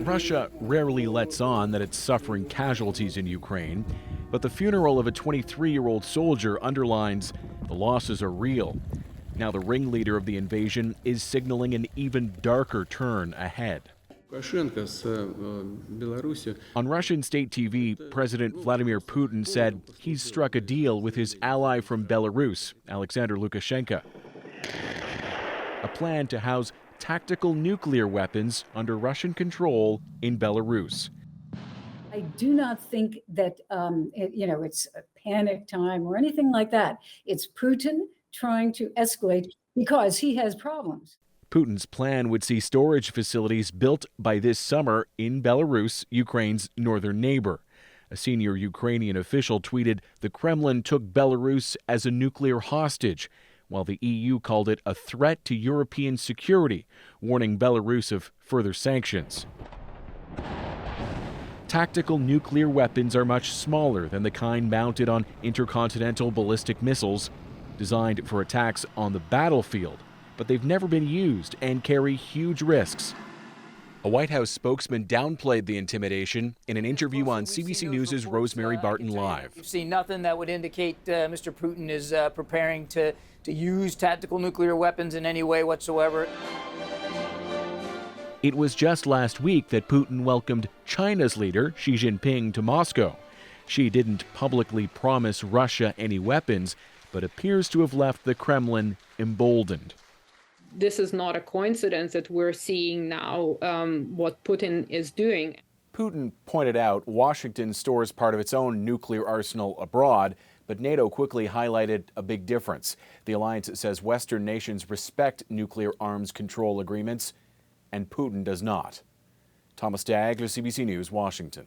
Russia rarely lets on that it's suffering casualties in Ukraine, but the funeral of a 23-year-old soldier underlines the losses are real. Now the ringleader of the invasion is signaling an even darker turn ahead. On Russian state TV, President Vladimir Putin said he's struck a deal with his ally from Belarus, Alexander Lukashenko. A plan to house tactical nuclear weapons under Russian control in Belarus. I do not think that it's a panic time or anything like that. It's Putin trying to escalate because he has problems. Putin's plan would see storage facilities built by this summer in Belarus, Ukraine's northern neighbor. A senior Ukrainian official tweeted the Kremlin took Belarus as a nuclear hostage, while the EU called it a threat to European security, warning Belarus of further sanctions. Tactical nuclear weapons are much smaller than the kind mounted on intercontinental ballistic missiles, designed for attacks on the battlefield, but they've never been used and carry huge risks. A White House spokesman downplayed the intimidation in an interview on CBC News' Rosemary Barton Live. We've seen nothing that would indicate Mr. Putin is preparing to use tactical nuclear weapons in any way whatsoever. It was just last week that Putin welcomed China's leader, Xi Jinping, to Moscow. Xi didn't publicly promise Russia any weapons, but appears to have left the Kremlin emboldened. This is not a coincidence that we're seeing now what Putin is doing. Putin pointed out Washington stores part of its own nuclear arsenal abroad, but NATO quickly highlighted a big difference. The alliance says Western nations respect nuclear arms control agreements, and Putin does not. Thomas Dagler, CBC News, Washington.